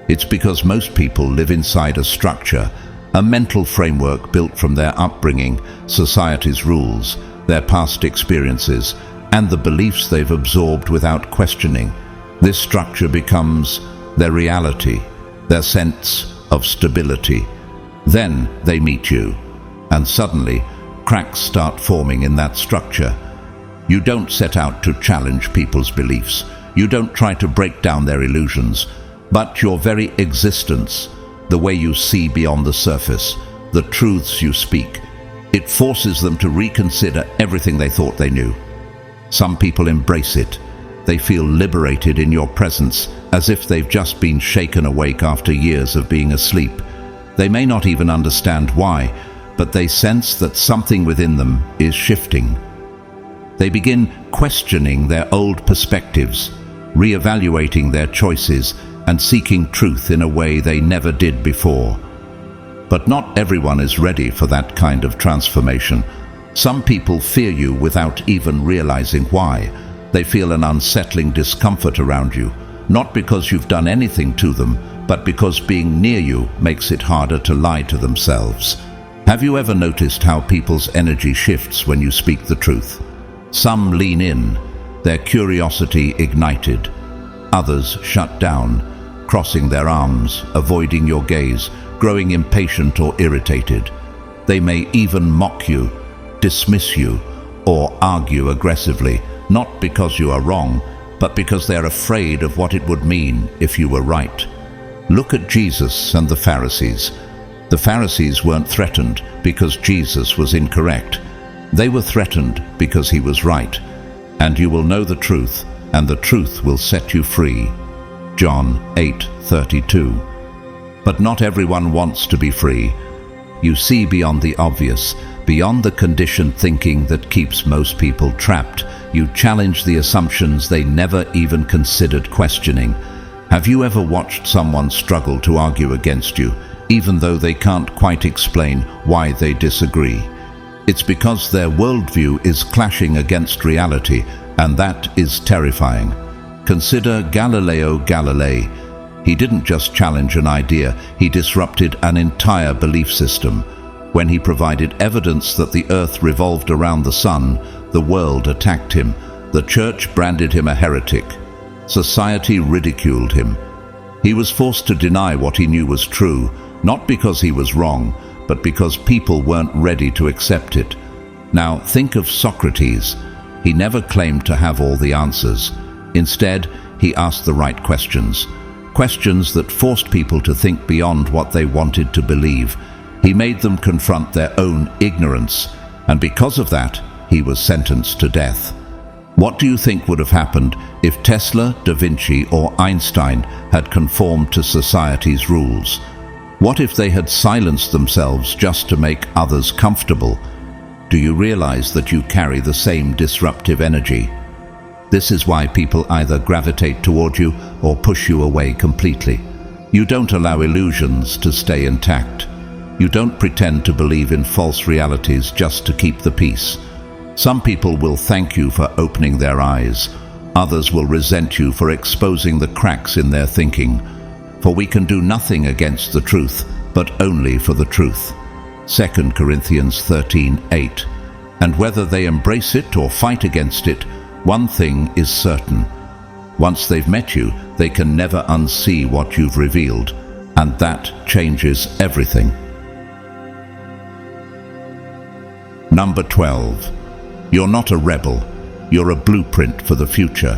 It's because most people live inside a structure, a mental framework built from their upbringing, society's rules, their past experiences, and the beliefs they've absorbed without questioning. This structure becomes their reality, their sense of stability. Then they meet you, and suddenly cracks start forming in that structure. You don't set out to challenge people's beliefs. You don't try to break down their illusions, but your very existence, the way you see beyond the surface, the truths you speak, it forces them to reconsider everything they thought they knew. Some people embrace it. They feel liberated in your presence, as if they've just been shaken awake after years of being asleep. They may not even understand why, but they sense that something within them is shifting. They begin questioning their old perspectives, reevaluating their choices, and seeking truth in a way they never did before. But not everyone is ready for that kind of transformation. Some people fear you without even realizing why. They feel an unsettling discomfort around you, not because you've done anything to them, but because being near you makes it harder to lie to themselves. Have you ever noticed how people's energy shifts when you speak the truth? Some lean in, their curiosity ignited. Others shut down, crossing their arms, avoiding your gaze, growing impatient or irritated. They may even mock you, dismiss you, or argue aggressively, not because you are wrong, but because they are afraid of what it would mean if you were right. Look at Jesus and the Pharisees. The Pharisees weren't threatened because Jesus was incorrect. They were threatened because he was right. And you will know the truth, and the truth will set you free. John 8:32. But not everyone wants to be free. You see beyond the obvious, beyond the conditioned thinking that keeps most people trapped. You challenge the assumptions they never even considered questioning. Have you ever watched someone struggle to argue against you, even though they can't quite explain why they disagree? It's because their worldview is clashing against reality, and that is terrifying. Consider Galileo Galilei. He didn't just challenge an idea, he disrupted an entire belief system. When he provided evidence that the earth revolved around the sun, the world attacked him. The church branded him a heretic. Society ridiculed him. He was forced to deny what he knew was true, not because he was wrong, but because people weren't ready to accept it. Now think of Socrates. He never claimed to have all the answers. Instead, he asked the right questions. Questions that forced people to think beyond what they wanted to believe. He made them confront their own ignorance, and because of that, he was sentenced to death. What do you think would have happened if Tesla, Da Vinci, or Einstein had conformed to society's rules? What if they had silenced themselves just to make others comfortable? Do you realize that you carry the same disruptive energy? This is why people either gravitate toward you or push you away completely. You don't allow illusions to stay intact. You don't pretend to believe in false realities just to keep the peace. Some people will thank you for opening their eyes. Others will resent you for exposing the cracks in their thinking. For we can do nothing against the truth, but only for the truth. 2 Corinthians 13:8. And whether they embrace it or fight against it, one thing is certain. Once they've met you, they can never unsee what you've revealed, and that changes everything. Number 12. You're not a rebel. You're a blueprint for the future.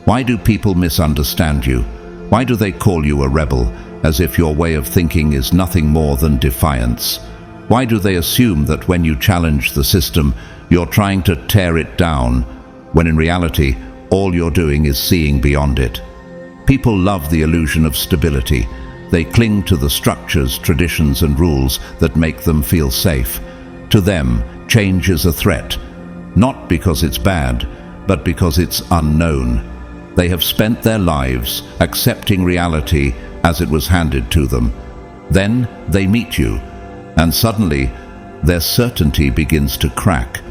Why do people misunderstand you? Why do they call you a rebel, as if your way of thinking is nothing more than defiance? Why do they assume that when you challenge the system, you're trying to tear it down, when in reality, all you're doing is seeing beyond it? People love the illusion of stability. They cling to the structures, traditions, and rules that make them feel safe. To them, change is a threat, not because it's bad, but because it's unknown. They have spent their lives accepting reality as it was handed to them. Then they meet you, and suddenly their certainty begins to crack.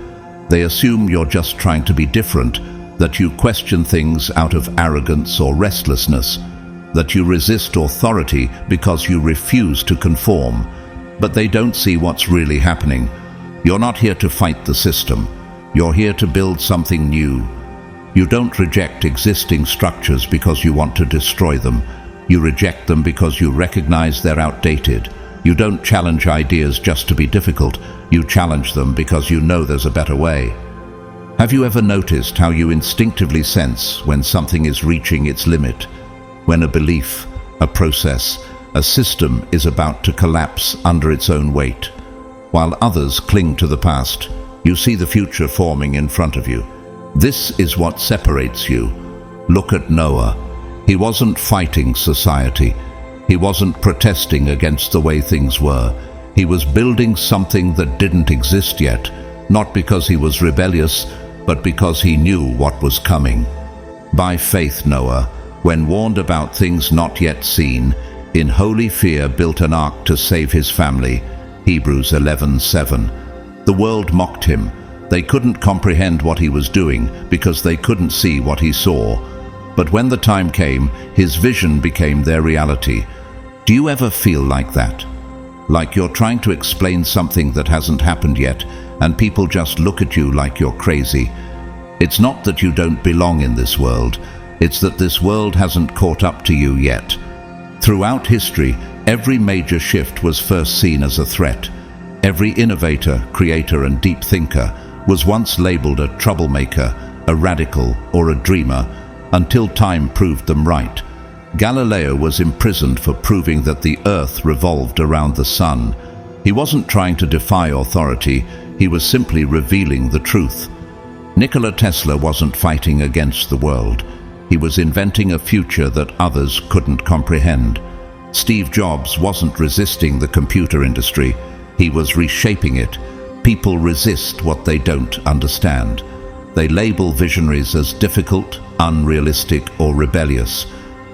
They assume you're just trying to be different, that you question things out of arrogance or restlessness, that you resist authority because you refuse to conform. But they don't see what's really happening. You're not here to fight the system. You're here to build something new. You don't reject existing structures because you want to destroy them. You reject them because you recognize they're outdated. You don't challenge ideas just to be difficult. You challenge them because you know there's a better way. Have you ever noticed how you instinctively sense when something is reaching its limit? When a belief, a process, a system is about to collapse under its own weight? While others cling to the past, you see the future forming in front of you. This is what separates you. Look at Noah. He wasn't fighting society. He wasn't protesting against the way things were. He was building something that didn't exist yet, not because he was rebellious, but because he knew what was coming. By faith, Noah, when warned about things not yet seen, in holy fear built an ark to save his family. Hebrews 11:7. The world mocked him. They couldn't comprehend what he was doing because they couldn't see what he saw. But when the time came, his vision became their reality. Do you ever feel like that? Like you're trying to explain something that hasn't happened yet, and people just look at you like you're crazy? It's not that you don't belong in this world. It's that this world hasn't caught up to you yet. Throughout history, every major shift was first seen as a threat. Every innovator, creator, and deep thinker was once labeled a troublemaker, a radical, or a dreamer, until time proved them right. Galileo was imprisoned for proving that the earth revolved around the sun. He wasn't trying to defy authority, he was simply revealing the truth. Nikola Tesla wasn't fighting against the world. He was inventing a future that others couldn't comprehend. Steve Jobs wasn't resisting the computer industry, he was reshaping it. People resist what they don't understand. They label visionaries as difficult, unrealistic, or rebellious,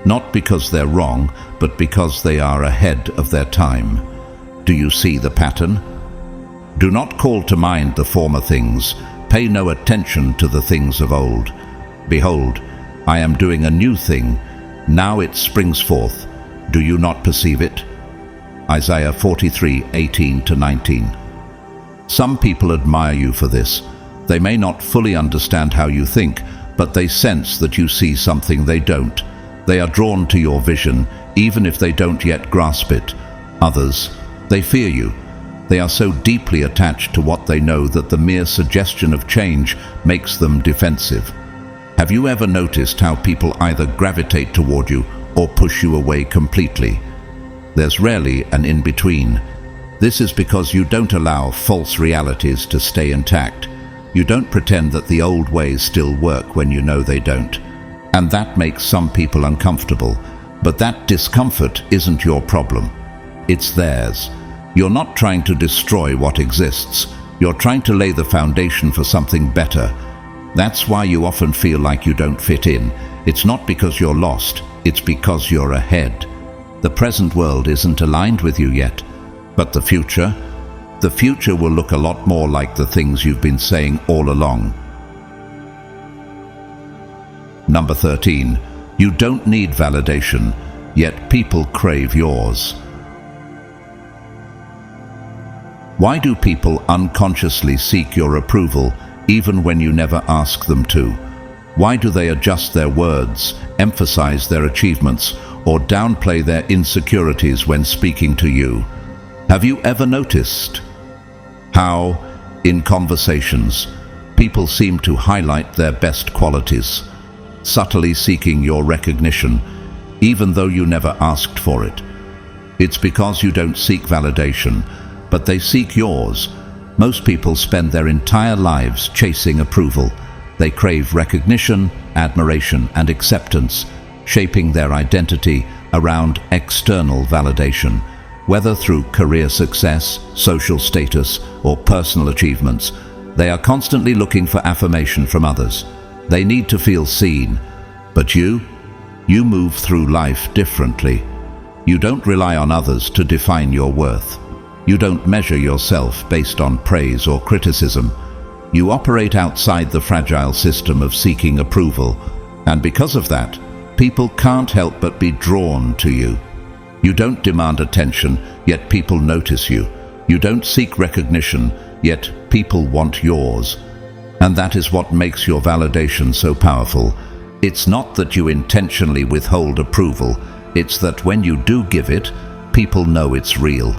not because they're wrong, but because they are ahead of their time. Do you see the pattern? Do not call to mind the former things. Pay no attention to the things of old. Behold, I am doing a new thing. Now it springs forth. Do you not perceive it? Isaiah 43:18-19. Some people admire you for this. They may not fully understand how you think, but they sense that you see something they don't. They are drawn to your vision, even if they don't yet grasp it. Others, they fear you. They are so deeply attached to what they know that the mere suggestion of change makes them defensive. Have you ever noticed how people either gravitate toward you or push you away completely? There's rarely an in-between. This is because you don't allow false realities to stay intact. You don't pretend that the old ways still work when you know they don't. And that makes some people uncomfortable. But that discomfort isn't your problem. It's theirs. You're not trying to destroy what exists. You're trying to lay the foundation for something better. That's why you often feel like you don't fit in. It's not because you're lost. It's because you're ahead. The present world isn't aligned with you yet. But the future will look a lot more like the things you've been saying all along. Number 13. You don't need validation, yet people crave yours. Why do people unconsciously seek your approval even when you never ask them to? Why do they adjust their words, emphasize their achievements, or downplay their insecurities when speaking to you? Have you ever noticed how, in conversations, people seem to highlight their best qualities, subtly seeking your recognition, even though you never asked for it? It's because you don't seek validation, but they seek yours. Most people spend their entire lives chasing approval. They crave recognition, admiration, and acceptance, shaping their identity around external validation. Whether through career success, social status, or personal achievements, they are constantly looking for affirmation from others. They need to feel seen. But you move through life differently. You don't rely on others to define your worth. You don't measure yourself based on praise or criticism. You operate outside the fragile system of seeking approval, and because of that, people can't help but be drawn to you. You don't demand attention, yet people notice you. You don't seek recognition, yet people want yours. And that is what makes your validation so powerful. It's not that you intentionally withhold approval, it's that when you do give it, people know it's real.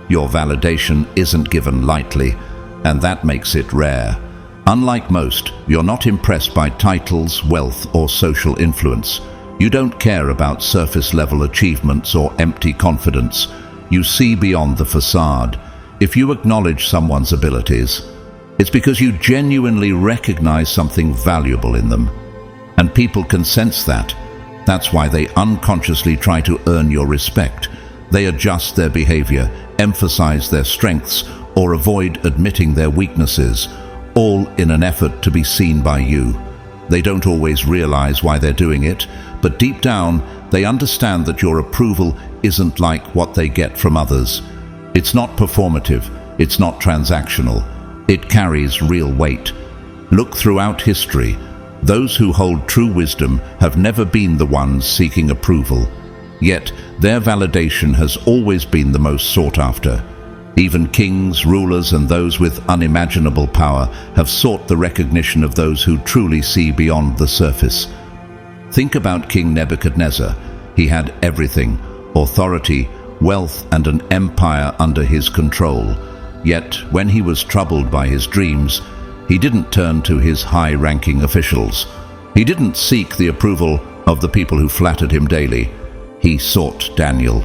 Your validation isn't given lightly, and that makes it rare. Unlike most, you're not impressed by titles, wealth, or social influence. You don't care about surface-level achievements or empty confidence. You see beyond the facade. If you acknowledge someone's abilities, it's because you genuinely recognize something valuable in them. And people can sense that. That's why they unconsciously try to earn your respect. They adjust their behavior, emphasize their strengths, or avoid admitting their weaknesses, all in an effort to be seen by you. They don't always realize why they're doing it, but deep down, they understand that your approval isn't like what they get from others. It's not performative, it's not transactional. It carries real weight. Look throughout history. Those who hold true wisdom have never been the ones seeking approval. Yet, their validation has always been the most sought after. Even kings, rulers, and those with unimaginable power have sought the recognition of those who truly see beyond the surface. Think about King Nebuchadnezzar. He had everything: authority, wealth, and an empire under his control. Yet, when he was troubled by his dreams, he didn't turn to his high-ranking officials. He didn't seek the approval of the people who flattered him daily. He sought Daniel.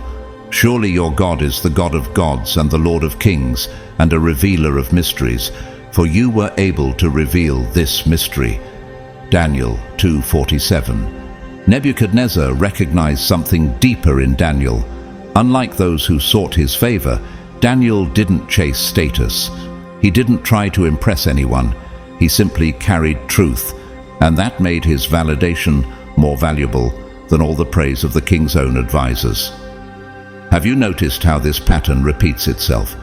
Surely your God is the God of gods and the Lord of kings, and a revealer of mysteries, for you were able to reveal this mystery. Daniel 2:47. Nebuchadnezzar recognized something deeper in Daniel. Unlike those who sought his favor, Daniel didn't chase status. He didn't try to impress anyone. He simply carried truth, and that made his validation more valuable than all the praise of the king's own advisors. Have you noticed how this pattern repeats itself?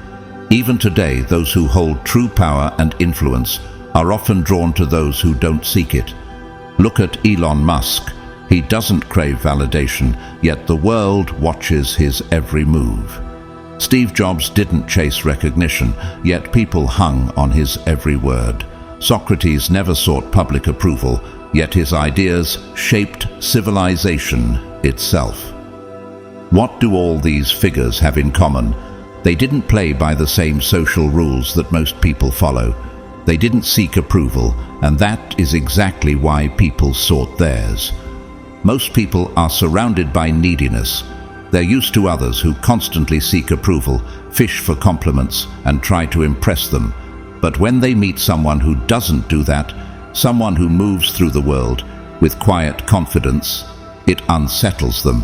Even today, those who hold true power and influence are often drawn to those who don't seek it. Look at Elon Musk. He doesn't crave validation, yet the world watches his every move. Steve Jobs didn't chase recognition, yet people hung on his every word. Socrates never sought public approval, yet his ideas shaped civilization itself. What do all these figures have in common? They didn't play by the same social rules that most people follow. They didn't seek approval, and that is exactly why people sought theirs. Most people are surrounded by neediness. They're used to others who constantly seek approval, fish for compliments, and try to impress them. But when they meet someone who doesn't do that, someone who moves through the world with quiet confidence, it unsettles them.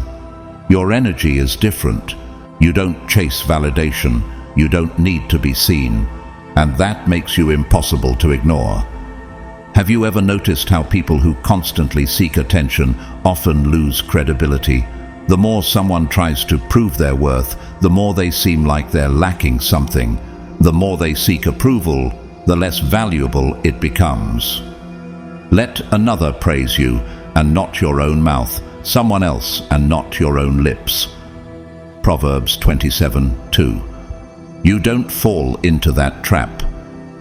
Your energy is different. You don't chase validation. You don't need to be seen. And that makes you impossible to ignore. Have you ever noticed how people who constantly seek attention often lose credibility? The more someone tries to prove their worth, the more they seem like they're lacking something. The more they seek approval, the less valuable it becomes. Let another praise you, and not your own mouth, someone else and not your own lips. Proverbs 27:2. You don't fall into that trap.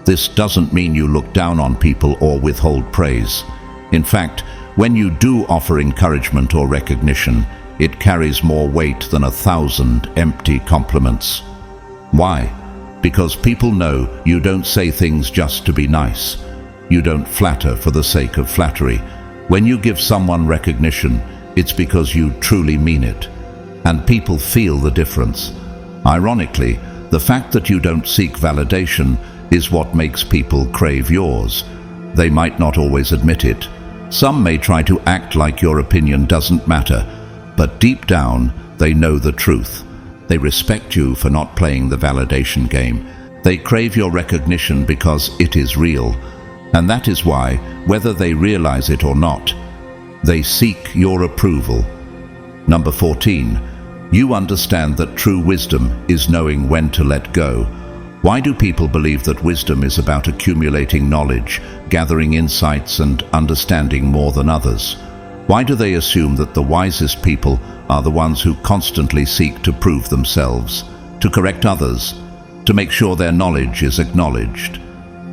This doesn't mean you look down on people or withhold praise. In fact, when you do offer encouragement or recognition, it carries more weight than 1,000 empty compliments. Why? Because people know you don't say things just to be nice. You don't flatter for the sake of flattery. When you give someone recognition, it's because you truly mean it. And people feel the difference. Ironically, the fact that you don't seek validation is what makes people crave yours. They might not always admit it. Some may try to act like your opinion doesn't matter, but deep down, they know the truth. They respect you for not playing the validation game. They crave your recognition because it is real. And that is why, whether they realize it or not, they seek your approval. Number 14, you understand that true wisdom is knowing when to let go. Why do people believe that wisdom is about accumulating knowledge, gathering insights, and understanding more than others? Why do they assume that the wisest people are the ones who constantly seek to prove themselves, to correct others, to make sure their knowledge is acknowledged?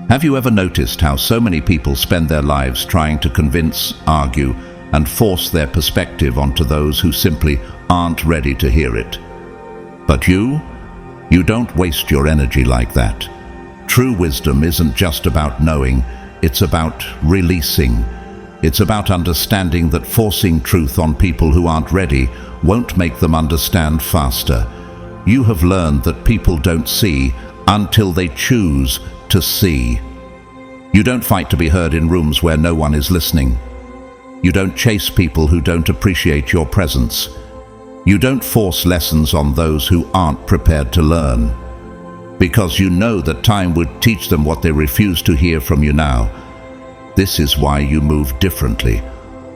Have you ever noticed how so many people spend their lives trying to convince, argue, and force their perspective onto those who simply aren't ready to hear it? But you don't waste your energy like that. True wisdom isn't just about knowing, it's about releasing. It's about understanding that forcing truth on people who aren't ready won't make them understand faster. You have learned that people don't see until they choose to see. You don't fight to be heard in rooms where no one is listening. You don't chase people who don't appreciate your presence. You don't force lessons on those who aren't prepared to learn. Because you know that time would teach them what they refuse to hear from you now. This is why you move differently.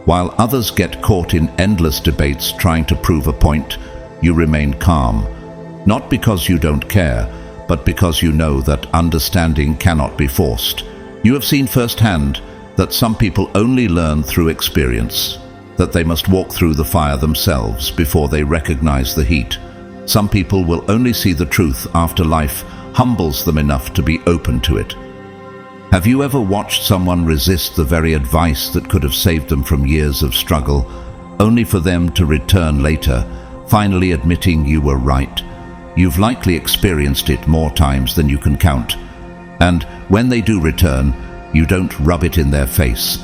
While others get caught in endless debates trying to prove a point, you remain calm. Not because you don't care, but because you know that understanding cannot be forced. You have seen firsthand that some people only learn through experience, that they must walk through the fire themselves before they recognize the heat. Some people will only see the truth after life humbles them enough to be open to it. Have you ever watched someone resist the very advice that could have saved them from years of struggle, only for them to return later, finally admitting you were right? You've likely experienced it more times than you can count. And when they do return, you don't rub it in their face.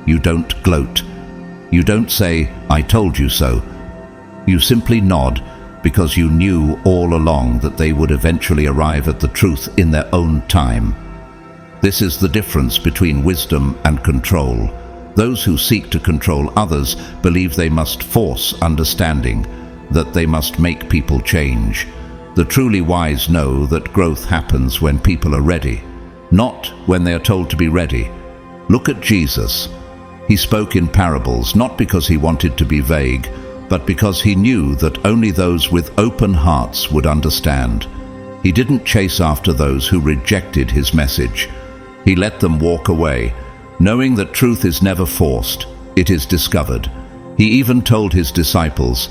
You don't gloat. You don't say, "I told you so." You simply nod because you knew all along that they would eventually arrive at the truth in their own time. This is the difference between wisdom and control. Those who seek to control others believe they must force understanding, that they must make people change. The truly wise know that growth happens when people are ready, not when they are told to be ready. Look at Jesus. He spoke in parables not because he wanted to be vague, but because he knew that only those with open hearts would understand. He didn't chase after those who rejected his message. He let them walk away, knowing that truth is never forced, it is discovered. He even told his disciples,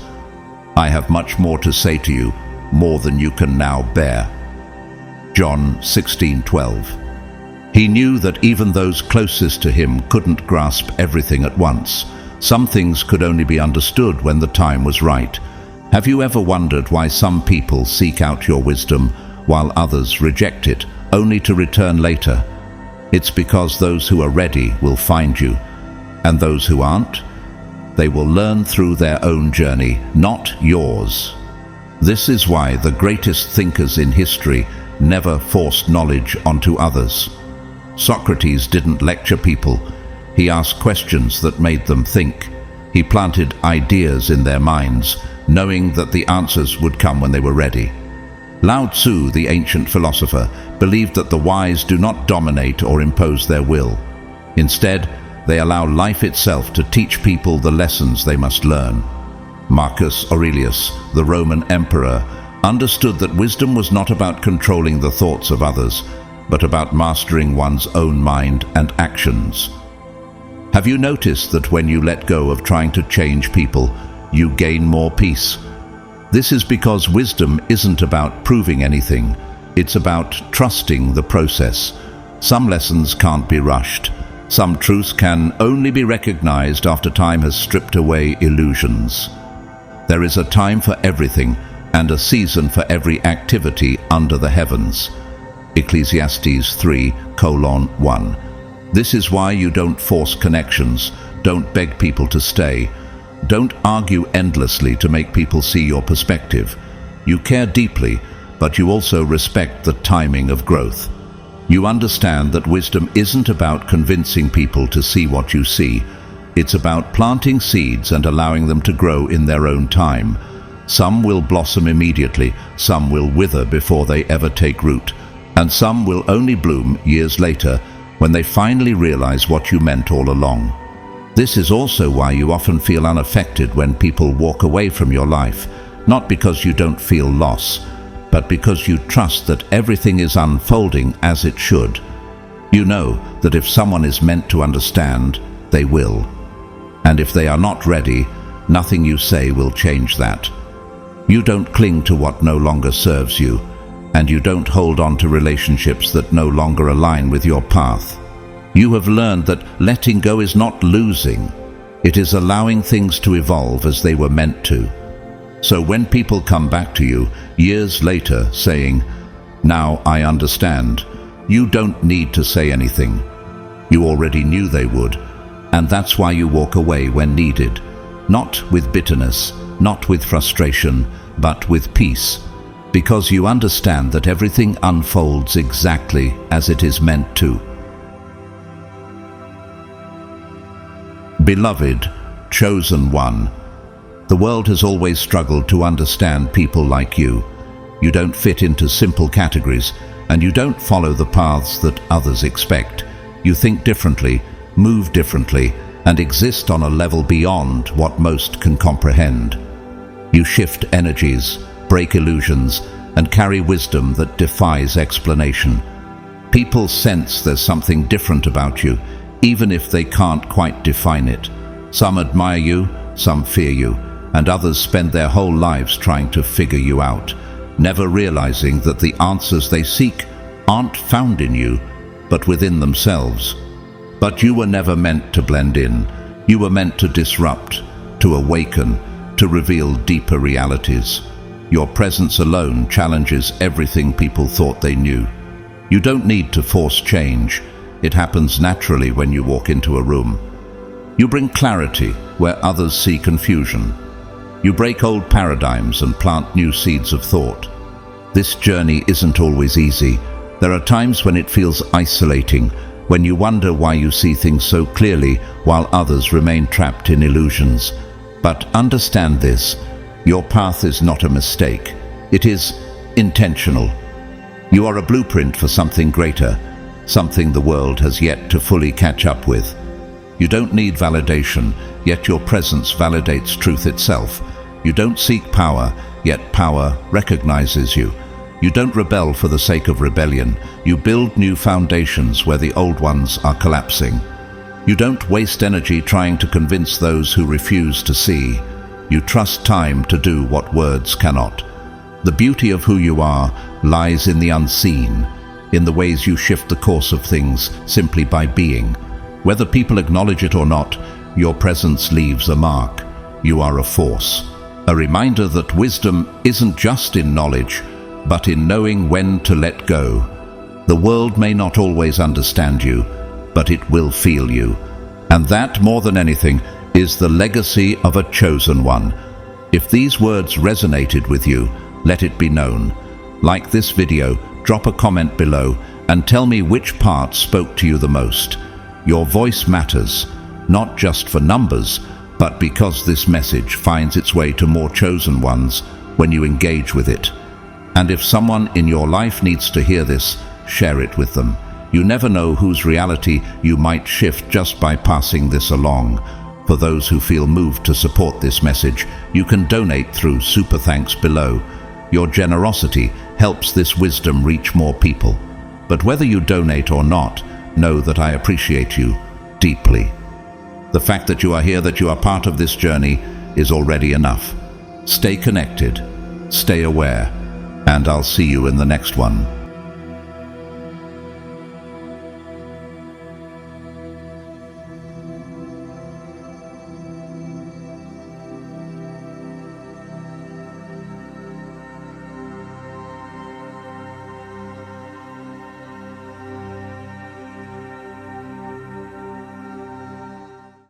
"I have much more to say to you, more than you can now bear." John 16:12. He knew that even those closest to him couldn't grasp everything at once. Some things could only be understood when the time was right. Have you ever wondered why some people seek out your wisdom while others reject it, only to return later? It's because those who are ready will find you, and those who aren't, they will learn through their own journey, not yours. This is why the greatest thinkers in history never forced knowledge onto others. Socrates didn't lecture people. He asked questions that made them think. He planted ideas in their minds, knowing that the answers would come when they were ready. Lao Tzu, the ancient philosopher, believed that the wise do not dominate or impose their will. Instead, they allow life itself to teach people the lessons they must learn. Marcus Aurelius, the Roman emperor, understood that wisdom was not about controlling the thoughts of others, but about mastering one's own mind and actions. Have you noticed that when you let go of trying to change people, you gain more peace? This is because wisdom isn't about proving anything. It's about trusting the process. Some lessons can't be rushed. Some truths can only be recognized after time has stripped away illusions. There is a time for everything and a season for every activity under the heavens. Ecclesiastes 3:1. This is why you don't force connections, don't beg people to stay, don't argue endlessly to make people see your perspective. You care deeply, but you also respect the timing of growth. You understand that wisdom isn't about convincing people to see what you see. It's about planting seeds and allowing them to grow in their own time. Some will blossom immediately, some will wither before they ever take root, and some will only bloom years later when they finally realize what you meant all along. This is also why you often feel unaffected when people walk away from your life, not because you don't feel loss, but because you trust that everything is unfolding as it should. You know that if someone is meant to understand, they will. And if they are not ready, nothing you say will change that. You don't cling to what no longer serves you, and you don't hold on to relationships that no longer align with your path. You have learned that letting go is not losing. It is allowing things to evolve as they were meant to. So when people come back to you years later saying, "Now I understand," you don't need to say anything. You already knew they would, and that's why you walk away when needed. Not with bitterness, not with frustration, but with peace. Because you understand that everything unfolds exactly as it is meant to. Beloved, chosen one. The world has always struggled to understand people like you. You don't fit into simple categories, and you don't follow the paths that others expect. You think differently, move differently, and exist on a level beyond what most can comprehend. You shift energies, break illusions, and carry wisdom that defies explanation. People sense there's something different about you, even if they can't quite define it. Some admire you, some fear you, and others spend their whole lives trying to figure you out, never realizing that the answers they seek aren't found in you, but within themselves. But you were never meant to blend in. You were meant to disrupt, to awaken, to reveal deeper realities. Your presence alone challenges everything people thought they knew. You don't need to force change. It happens naturally when you walk into a room. You bring clarity where others see confusion. You break old paradigms and plant new seeds of thought. This journey isn't always easy. There are times when it feels isolating, when you wonder why you see things so clearly while others remain trapped in illusions. But understand this, your path is not a mistake. It is intentional. You are a blueprint for something greater, something the world has yet to fully catch up with. You don't need validation, yet your presence validates truth itself. You don't seek power, yet power recognizes you. You don't rebel for the sake of rebellion. You build new foundations where the old ones are collapsing. You don't waste energy trying to convince those who refuse to see. You trust time to do what words cannot. The beauty of who you are lies in the unseen, in the ways you shift the course of things simply by being. Whether people acknowledge it or not, your presence leaves a mark. You are a force. A reminder that wisdom isn't just in knowledge, but in knowing when to let go. The world may not always understand you, but it will feel you. And that, more than anything, is the legacy of a chosen one. If these words resonated with you, let it be known. Like this video, drop a comment below, and tell me which part spoke to you the most. Your voice matters, not just for numbers, but because this message finds its way to more chosen ones when you engage with it. And if someone in your life needs to hear this, share it with them. You never know whose reality you might shift just by passing this along. For those who feel moved to support this message, you can donate through Super Thanks below. Your generosity helps this wisdom reach more people. But whether you donate or not, know that I appreciate you deeply. The fact that you are here, that you are part of this journey, is already enough. Stay connected, stay aware, and I'll see you in the next one.